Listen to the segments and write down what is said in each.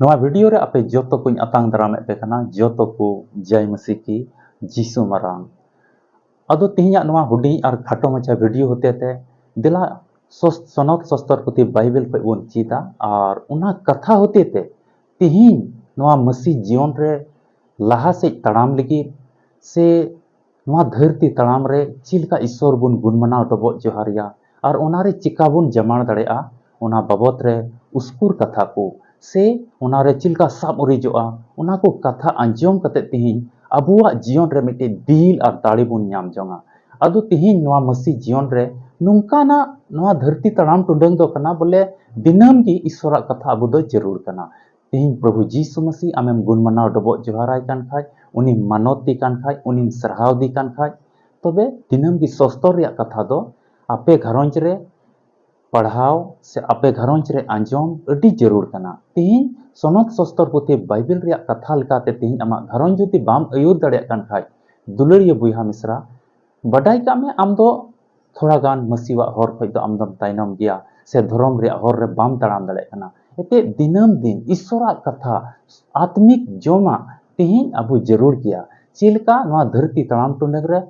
नवा वीडियो रे आपे जोतो को अतांग दारामे पे कना जोतो को जय मसीह की जीसु मरांग अदो तिहिया नवा हुडी और खाटो मचा वीडियो होते थे दिला सनत सस्तर पुथी बाइबल पे बोन चीदा और उना कथा होते थे तिहिन नवा मसीह जीवन रे लहा से तड़ाम लगी से नवा धरती तड़ाम रे चिलका ईश्वर बुन गुणमना डबो जोहारिया और उनारे चिका बुन जमाण दड़ेआ उना बाबत रे उसकुर कथा को से उनारे चिलका साब उरिजोआ उना को कथा अंजोम कते तिहिन अबुआ जीवन रे मिटे दिल और दाड़ी बुन नाम जोंगा अदो तिहिन नवा मसीह जीवन रे नुंकाना नवा धरती तड़ाम टुंडंग दो कना बोले दिनम की ईश्वरा कथा अबु दो जरूर कना तिहिन प्रभु जीसु मसीह आमेम गुण मनाव डबो जोहाराय कान खाय उनी मानत दी कान खाय उनी सरहाव दी कान खाय तबे दिनम की सस्तर रिया कथा दो आपे घरंज रे पढ़ाव से आपे घरंज रे आंजोम अडी जरूर कना तिहिन सनत सस्तर पुथी बाइबल रिया कथा लकाते तिहिन आमा घरंज जुदी बाम अयुर दड़िया कान खाय दुलरिया बुया मिश्रा बडाई का में आम दो थोड़ा गान मसीवा हर खय दो आमदम ताइनम गया से धर्म रिया हर रे बाम तड़ाम दड़े कना एते दिनम दिन ईश्वरा कथा आत्मिक जोमा तिहिन अबु जरूर किया चिलका नवा धरती तड़ाम टुंडग रे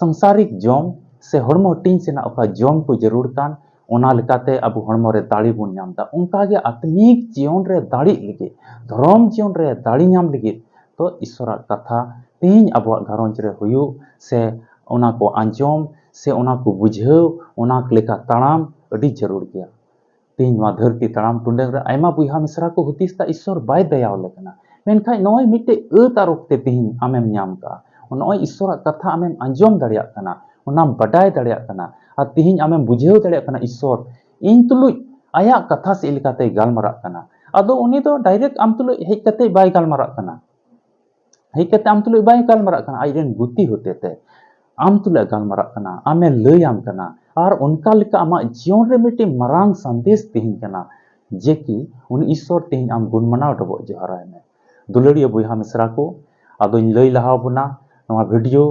संसारिक जोम से हड़मो टिंग से ना ओका जोम को जरूर कान ओना लेकाते अबु हड़मो रे दाड़ी बुन नामदा उनका गे आत्मिक जीवन रे दाड़ी लगे धर्म जीवन रे दाड़ी नाम लगे तो ईश्वरा कथा तिहिन अबु घरंज रे हुयु से ओना को आंजोम से ओना को बुझाव ओना लेका तड़ाम अडी जरूर गया तिहिन मा धरती तड़ाम टुंडंग रे आयमा बुहा मिश्रा को हुतिसता ईश्वर बाय दयाव लेकना मेनखाय नय मिटे तारुकते तिहिन आमेम नाम का नय ईश्वरा कथा आमेम आंजोम दड़िया कना उनाम बडाय दड़िया कना और तिहिन आमेम बुझाव दड़िया कना ईश्वर इन तुलुय आया कथा से लेकाते गालमरा कना अदो उनी दो डायरेक्ट आम तुलुय हेज कते बाय गालमरा कना हेज कते आम तुलुय बाय गालमरा कना आइरेन गुती होते ते आम तुलुय गालमरा कना आमे लयआम कना और उनका लेका आमा जीवन रे मिटे मरांग संदेश तिहिन कना जे कि उन ईश्वर तिहिन आम गुण मनाव डबो जोहाराय में दुलड़िया बुहा मिश्रा को अदों लय लहाव बुना नवा वीडियो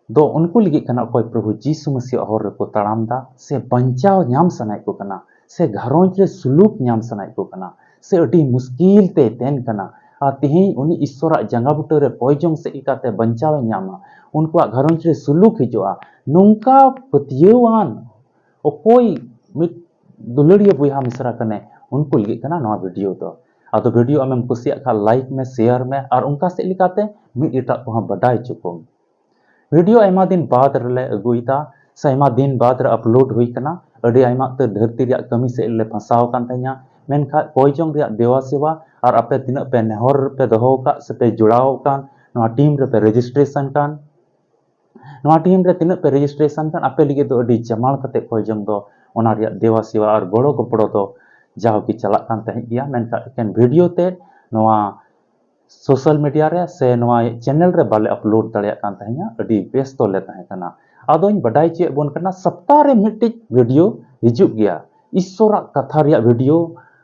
दो उनको लगी कना कोई प्रभु जीसु मसीह हर रे को तड़ाम दा से बंचाव नाम सनाय को कना से घरों रे सुलूक नाम सनाय को कना से अडी मुश्किल ते तेन कना आ तिहिन उनी ईश्वरा जंगा बुटा रे पयजोंग से इकाते बंचाव नामा उनको घरों रे सुलूक हिजुआ नुंका पतियवान ओ कोई मिट दुलड़िया बुहा मिश्रा कने उनको लगी कना नवा वीडियो दो आदो वीडियो आमेम कुसिया खा लाइक में शेयर में और उनका से लिकाते मिट इटा को बडाय चुको वीडियो आयमा दिन बाद रे अगुईता से आयमा दिन बाद रे अपलोड हुई कना अडी आयमा ते धरती रिया कमी से ले फसाव कान तanya मेनखा कोयजोंग रिया देवा सेवा और आपे तिना पे नेहर पे दोहो का से पे जुड़ाव कान नवा टीम रे पे रजिस्ट्रेशन कान नवा टीम रे तिना पे रजिस्ट्रेशन कान आपे लिगे दो अडी जमाल कते कोयजोंग दो ओना रिया देवा सेवा और गोड़ो गपड़ो दो जाओ की चला कान तहि गया मेनखा एकेन वीडियो ते नवा सोशल मीडिया रे से नवा चैनल रे बाले अपलोड दड़िया कान तहिया अडी व्यस्त ले तहे कना आदों बडाई चे बोन कना सप्ताह रे मिटिज वीडियो हिजुग गया ईश्वरा कथा रिया वीडियो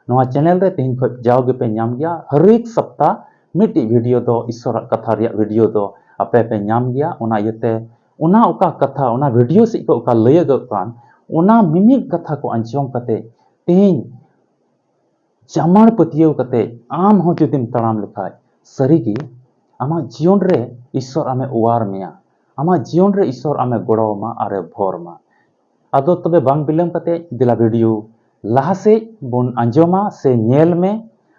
नवा चैनल रे तिहिन खो जाओगे पे नाम गया हर एक सप्ताह मिटि वीडियो दो ईश्वरा कथा रिया वीडियो दो आपे पे नाम गया ओना यते ओना ओका कथा ओना वीडियो से को ओका लय ग कान ओना मिमिक कथा को अंजोम कते तिहिन जमाण पतियव कते आम हो जुदिम तड़ाम लिखाय सरीगी आमा जीवन रे ईश्वर आमे उवार मिया आमा जीवन रे ईश्वर आमे गोड़ोमा आरे भोरमा आदो तबे बांग बिलम कते दिला वीडियो लहा से बोन अंजोमा से नेल में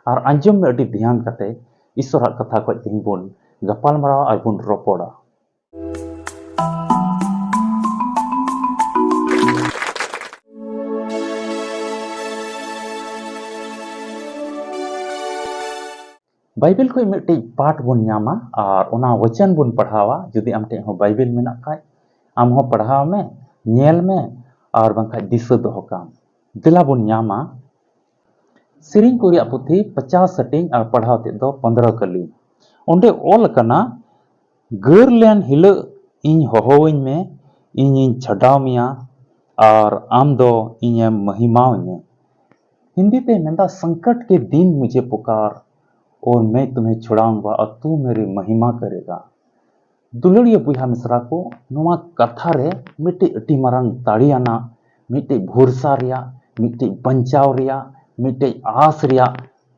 और अंजोम में अडी ध्यान कते ईश्वर कथा को तिहिन बोन गपाल मराव और बोन रोपोड़ा बाइबल को मिट्टी पाठ बुन नामा और ओना वचन बुन पढ़ावा जुदी आमटे हो बाइबल मेना खाय आम हो पढ़ाव में नेल में और बंखा दिशा दोहो काम दिला बुन नामा सिरिंग कोरिया पुथी 50 सेटिंग और पढ़ाव ते दो 15 कली ओंडे ओल कना गरलेन हिलो इन होहोविन में इन छडाव मिया और आम दो इन महिमाव ने हिंदी ते मेंदा संकट के दिन मुझे पुकार और मैं तुम्हें छुड़ाऊंगा और तू मेरी महिमा करेगा दुलड़िया बुहा मिश्रा को नुआ कथा रे मिट्टी अटी मारंग दाड़ियाना मिट्टी भरोसा रिया मिट्टी बंचाव रिया मिट्टी आस रिया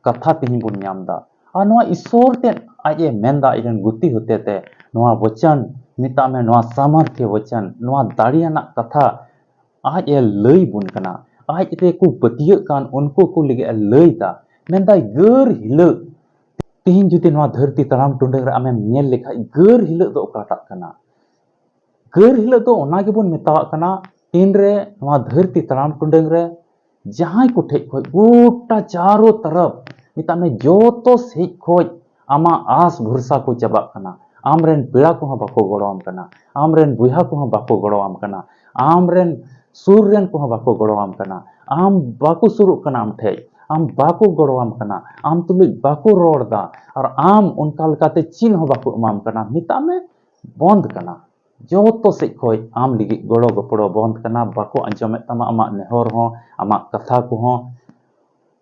कथा तिहिं बुन ᱧᱟᱢदा और नोआ ईश्वर ते आजे मेंदा इजन गुति होते ते नोआ वचन मिता में नोआ सामर्थ्य वचन नोआ दाड़ियाना कथा आज ए लई बुन कना आज रे को पतिय कान उनको को लगे लई दा मेंदा गर हिल तिहिं जुदि नोआ धरती तराम टुंडे रे आमें नेल लेखा गर हिल दो काटा कना गर हिल दो ओना गे बुन मितावा कना तीन रे नोआ धरती तराम टुंडे रे जहां को ठे खोज गोटा चारों तरफ मिता में जोतो से खोज आमा आस भरसा को चबा कना आमरेन पेड़ा को बाको गड़ोम कना आमरेन बुहा को बाको गड़ोम कना आमरेन सूर्यन को बाको गड़ोम कना आम बाको सुरु कना आम ठे आम बाको गड़ोम कना आम तुलु बाको रोड़दा और आम उनका लकाते चिन्ह हो बाको इमाम कना मिता में बंद कना जोतो से खोज आम लिगी गड़ो गपड़ो बंद कना बाको अंजमे तमा आमा नेहर हो आमा कथा को हो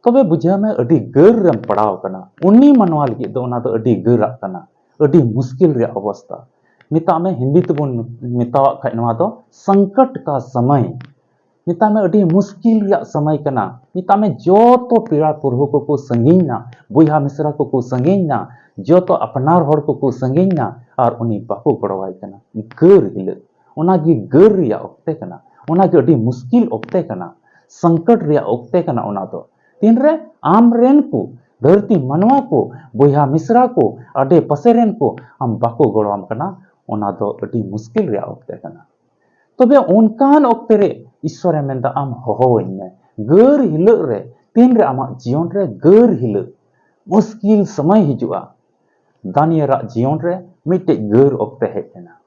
तबे बुझा में अडी गर रम पड़ाव कना उन्नी मनवा लगी दो ना तो अडी गरा कना अडी मुश्किल रे अवस्था मिता में हिंदी तबुन मितावा खै नवा तो संकट का समय मिता में अडी मुश्किल रे समय कना मिता में जोतो पीड़ा पुरहु को संगीना बुहा मिश्रा को संगीना जोतो अपनार हर को संगीना और उनी बाको गड़वाई कना गर हिल उनागी गर रिया ओक्ते कना उनागी अडी मुश्किल ओक्ते कना संकट रिया ओक्ते कना उना तो तीन रे आम रेन को धरती मनवा को बुहा मिश्रा को अडे पसेरेन को हम बाको गड़वाम कना उना दो अडी मुश्किल रिया ओक्ते कना तबे उनकान ओक्ते रे ईश्वरे मेंदा आम होहोइन में गर हिल रे तीन रे आमा जीवन रे गर हिल मुश्किल समय हिजुआ दानियरा जीवन रे मिटे गर ओक्ते हेजना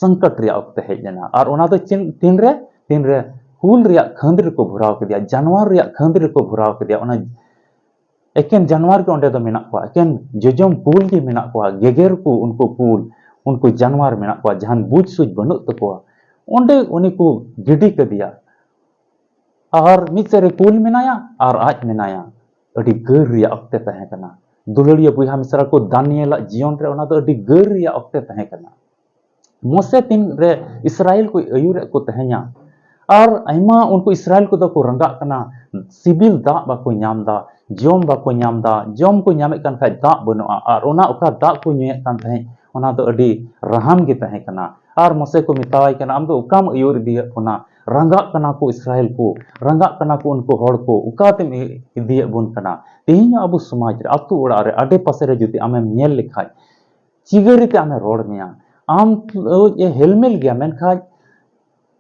संकट रिया ओक्ते हेजना और उना दो तीन रे हुल रिया खंदर को भुराव के दिया जानवर रिया खंदर को भुराव के दिया उना एकेन जानवर के ओंडे दो मेना को एकेन जजम कुल की मेना को गेगेर को उनको कुल उनको जानवर मेना को जहान बुझ सुझ बनु तको ओंडे उनी को गिडी के दिया और मिसेरे कुल मेनाया और आज मेनाया अडी गर रिया ओक्ते तहे कना दुलड़िया बुहा मिश्रा को दानियेला जीवन रे उना दो अडी गर रिया ओक्ते तहे कना मोसे तीन रे इस्राएल को अयुर को तहे냐 और आयमा उनको इस्राएल को दो रंगा कना सिबिल दा बाको ᱧामदा जम बाको ᱧामदा जम को ᱧामे कान खाय दा बनुआ और उना उका दा को ᱧुए कान तहे उना दो अडी रहाम गे तहे कना और मोसे को मितावाई कना आम दो उकाम अयुर दिया उना रंगा कना को इस्राएल को रंगा कना को उनको हड़ को उकातेम इदिया बुन कना तेहिं अबु समाज रे अतु ओड़ा रे अडे पासे रे जुदी आमेम नेल लेखाय चिगरिते आमे रोड मिया आम ये हेलमेल गया मेनखाय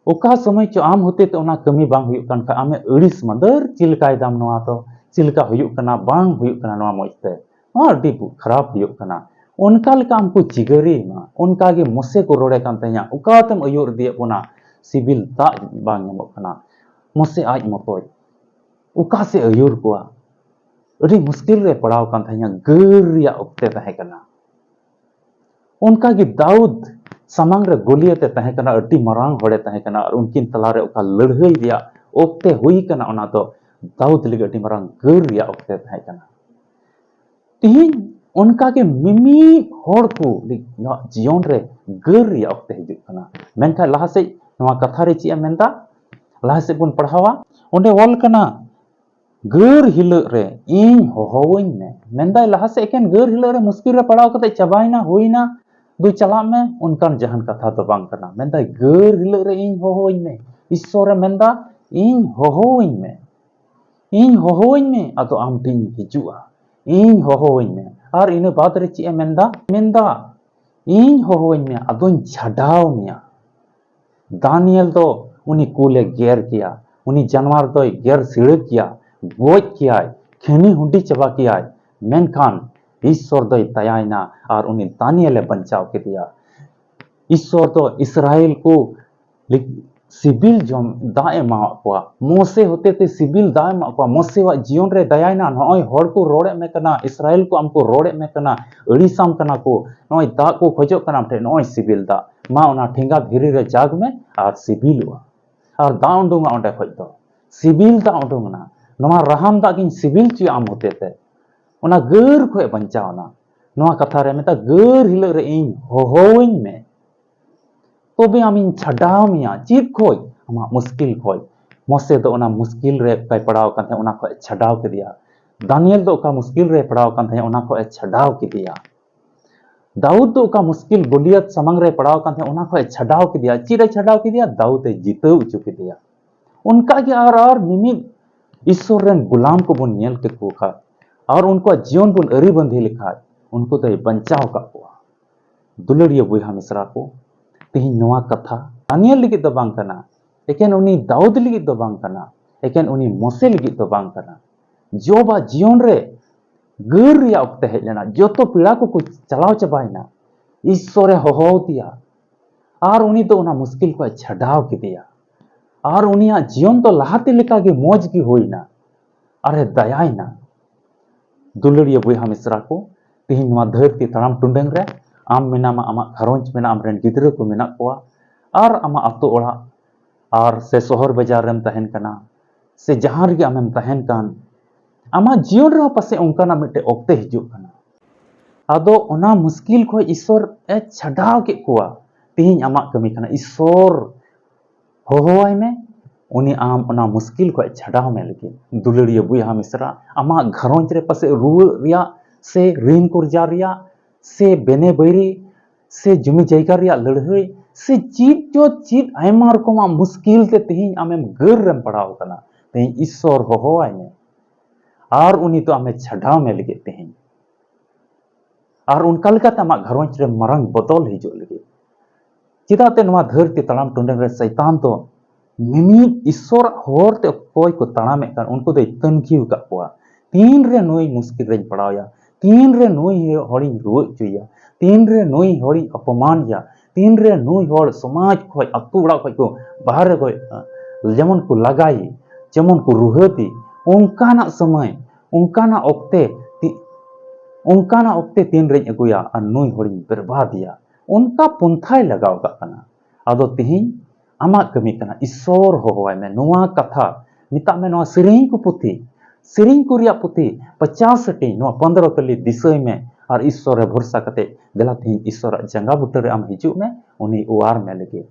ओका समय चो आम होते तो उना कमी बांग हुयुक कान खा आमे अड़िस मदर चिलकाय दाम नवा तो चिलका हुयुक कना बांग हुयुक कना नवा मोजते नवा अडी खराब हुयुक कना उनका लेका हमको चिगरी मा उनका गे मोसे को रोड़े कान तहे냐 उकातेम अयुर दिए पुना सिबिल दा बांग ᱧᱟᱢᱚᱜ कना मोसे आज मतोय उका से अयुर कोआ अडी मुश्किल रे पड़ाव कान तहे냐 गर रिया ओक्ते तहे कना उनका गे दाऊद सामांग रे गोलियते तहे कना अडी मरांग होड़े तहे कना और उनकिन तलारे उका लड़हई रिया ओक्ते हुई कना उना तो दाऊद लिगे अडी मरांग गर रिया ओक्ते तहे कना तिहिं उनका के मिमी होड़ को जीवन रे गर रिया ओक्ते हिजुक कना मेनखा लहा से नवा कथा रे ची मेंदा लहा से बुन पढ़ावा ओंडे वल कना गर हिल रे इन होहोइन में मेंदा लहा से एकेन गर हिल रे मुश्किल रे पड़ाव कते चबाइना होइना दु चला में उनकान जहान कथा तो बांग कना मेंदा गर हिल रे इन होहोइन में ईश्वर मेंदा इन होहोइन में अतो आम टिन हिजुआ इन होहोइन में और इन बात रे ची मेंदा इन होहोइन में अदोन छाडाव मिया दानियल तो उनी कूले गेर किया उनी जानवर तो गेर सिड़ किया गोज किया खेनी हुंडी चबा किया मेनखान ईश्वर दो तयायना और उनी दानियले बंचाव के दिया ईश्वर तो इस्राएल को सिबिल जम दाए मावा मोसे होते ते सिबिल दाए मावा मोसे वा जीवन रे दयायना नय हड़ को रोड़े में कना इस्राएल को हमको रोड़े में कना अड़ीसाम कना को नय दा को खोजो कना ठे नय सिबिल दा मा उना ठेंगा धीरे रे जाग में और सिबिलवा और दा उंडुंगा ओंडे खोज दो सिबिल दा उंडुंगना नवा राहम दा किन सिबिल ची आम होते ते उना गर खोय बंचावना नवा कथा रे मेता गर हिल रे इन होहोइन में तबे आमिन छाडाव मिया चीत खोय आमा मुश्किल खोय मोसे दो उना मुश्किल रे काय पड़ाव कान उना खोय छाडाव के दिया दानियल दो ओका मुश्किल रे पड़ाव कान थे ओना को छडाव किदिया दाऊद दो ओका मुश्किल गोलियत समंग रे पड़ाव कान थे ओना को छडाव किदिया चिरे छडाव किदिया दाऊद ए जितव उचु किदिया उनका के और मिमिद ईश्वर रेन गुलाम को बन नेल के को खा और उनको जीवन बन अरी बंधी लिखा उनको तो बंचाव का हुआ दुलड़िया बुहा मिश्रा को तेहन नवा कथा दानियल लिगित दो बांग कना एकेन उनी दाऊद लिगित दो बांग कना एकेन उनी मोसे लिगित दो बांग कना जोबा जीवन रे गर रिया ओक्ते हेज लेना जोतो पीड़ा को चलाव चबायना ईश्वरे होहोतिया और उनी तो उना मुश्किल को छडाव किदिया और उनिया जीवन तो लहाते लेका गे मौज की होइना अरे दयायना दुलड़िया बुहा मिश्रा को तेहन नवा धरती तड़ाम टुंडंग रे आम मेनामा आमा घरोंज मेना आमरेन गिद्रा को मेना कोआ और आमा अतो ओड़ा और से शहर बाजार रेम तहन कना से जहां रे आमेम तहन कान आमा जीवन रे पासे उनकाना मिटे ओक्ते हिजुग कना आदो ओना मुश्किल को ईश्वर ए छडाव के कोआ तेहन आमा कमी कना ईश्वर होहोय में उनी आम ओना मुश्किल को छडाव में लगे दुलड़िया बुहा मिश्रा आमा घरोंज रे पासे रुआ रिया से ऋण कुर्जा रिया से बेने बैरी से जमी जायगा रिया लड़हई से चीज जो चीज आयमा रकमा मुश्किल ते तेहन आमेम गर रेम पड़ाव कना तेहन ईश्वर होहोय में और उनी तो आमे छडाव में लगे तेहन और उनका लेकाते आमा घरोंज रे मरंग बदल हिजुग लगे चिदाते नवा धरती तड़ाम टुंडंग रे शैतान तो मिमिद ईश्वर होर ते कोई को तड़ामे कान उनको दे तनखिव का कोआ तीन रे नोई मुश्किल रेन पड़ावया तीन रे नोई हड़ी रुआ चुया तीन रे नोई हड़ी अपमान या तीन रे नोई हड़ समाज खोय अतु बड़ा खोय को बाहर खोय जेमन को लगाई जेमन को रुहती उनकाना समय उनकाना ओक्ते तीन रे अगुया और नोई हड़ी बर्बादिया उनका पंथाय लगाव का कना आदो तेहन आमा कमी कना ईश्वर होहोय में नोआ कथा मिता में नोआ सेरें को पुथी सेरें को रिया पुथी 50 टी नोआ 15 कली दिसय में और ईश्वर भरोसा कते देला तेहन ईश्वर जंगा बुटर रे आम हिजुग में उनी उवार में लगे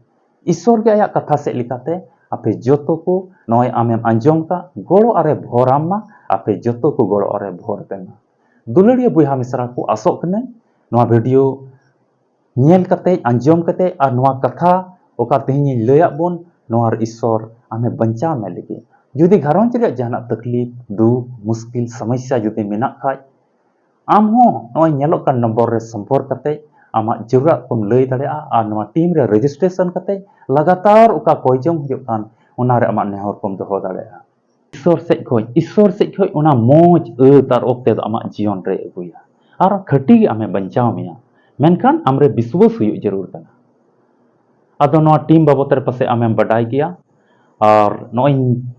ईश्वर के आया कथा से लिखाते आपे जोतो को नोय आमेम अंजम का गोड़ो अरे भोराम मा आपे जोतो को गोड़ो अरे भोर पेमा दुलड़िया बुहा मिश्रा को आसोक कने नोआ वीडियो नेल कते अंजम कते और नोआ कथा ओका तेहन लया बोन नोआर ईश्वर आमे बंचा में लगे जुदी घरोंज रे जहाना तकलीफ दुख मुश्किल समस्या जुदी मेना खाय आम हो नोय नेलोक का नंबर रे संपर्क कते आमा जरूरत कोम लय दाड़ेया और नोआ टीम रे रजिस्ट्रेशन कते लगातार ओका कोयजम हिजुग कान ओना रे आमा नेहर कोम दोहो दाड़ेया ईश्वर से खोय ओना मोज तार ओक्ते दो आमा जीवन रे अगुया और खटी आमे बंचाव मिया मेनखान आमरे विश्वास हुई जरूर कना आदो नोआ टीम बाबत रे पासे आमेम बडाय गया और नोय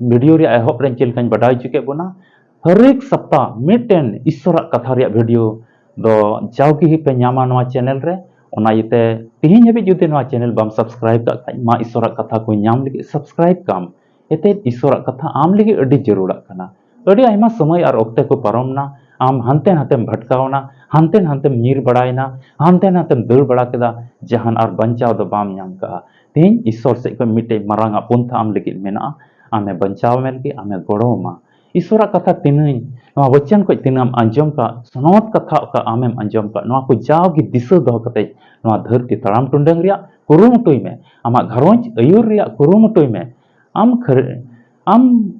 वीडियो रे एहब रे चेलकान बडाय चुके बोना हर एक सप्ताह मिटेन ईश्वर कथा रे वीडियो दो जावगी ही पे नामा नोआ चैनल रे ओना इते तिहिन हबी जुदि नोआ चैनल बम सब्सक्राइब का खाय मा ईश्वर कथा को नाम लगी सब्सक्राइब काम एते ईश्वर कथा आम लगी अडी जरूर कना अडी आयमा समय और ओक्ते को पारमना आम हानते हातेम भटकावना हानते हातेम नीर बड़ायना हानते हातेम दड़ बड़ा केदा जहान और बंचाव दो बाम नाम का तेहन ईश्वर से को मिटे मरांगा पंथा आम लगी मेना आमे बंचाव में लगी आमे गोड़ोमा ईश्वर कथा तिनाई नोआ वचन को तिनाम अंजम का सनोत कथा का आमेम अंजम का नोआ को जावगी दिशा दो कते नोआ धरती तड़ाम टुंडंग रिया कुरुमुटुई में आमा घरोंज अयुर रिया कुरुमुटुई में आम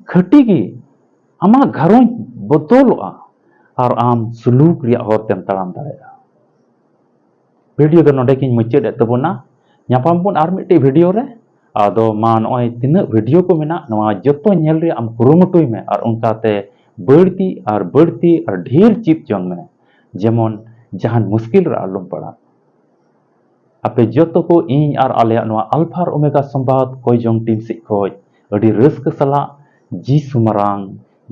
खटी की आमा घरोंज बदलोआ और आम सुलूक रिया होरतेम तड़ाम दाड़ेया वीडियो दो नोडे किन मुचाद ए तबोना ᱧᱟᱯᱟᱢ ᱵᱚᱱ ᱟᱨ ᱢᱤᱫᱴᱮᱡ ᱵᱷᱤᱰᱤᱭᱳ ᱨᱮ ᱟᱫᱚ ᱢᱟ ᱱᱚᱜᱼᱚᱭ ᱛᱤᱱᱟᱹᱜ ᱵᱷᱤᱰᱤᱭᱳ ᱠᱚ ᱢᱮᱱᱟᱜ ᱱᱚᱣᱟ ᱡᱚᱛᱚ ᱧᱮᱞ ᱨᱮᱭᱟᱜ ᱟᱢ ᱠᱩᱨᱩᱢᱩᱴᱩᱭ ᱢᱮ ᱟᱨ ᱚᱱᱠᱟᱛᱮ ᱵᱟᱹᱲᱛᱤ ᱟᱨ ᱰᱷᱮᱨ ᱪᱮᱫ ᱡᱚᱝ ᱢᱮ ᱡᱮᱢᱚᱱ ᱡᱟᱦᱟᱱ ᱢᱩᱥᱠᱤᱞ ᱨᱮ ᱟᱞᱚᱢ ᱯᱟᱲᱟᱜ ᱟᱯᱮ ᱡᱚᱛᱚ ᱠᱚ ᱤᱧ ᱟᱨ ᱟᱞᱮᱭᱟᱜ ᱱᱚᱣᱟ ᱟᱞᱯᱷᱟ ᱟᱨ ᱳᱢᱮᱜᱟ ᱥᱚᱢᱵᱟᱫ ᱠᱚᱭᱡᱚᱝ ᱴᱤᱢ ᱥᱮᱫ ᱠᱷᱚᱡ ᱟᱹᱰᱤ ᱨᱟᱹᱥᱠᱟᱹ ᱥᱟᱞᱟᱜ ᱡᱤᱥᱩ ᱢᱟᱨᱟᱝ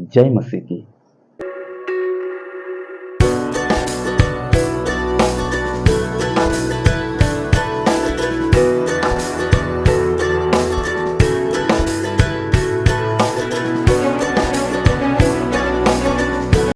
ᱡᱟᱭ ᱢᱟᱥᱤ ᱠᱤ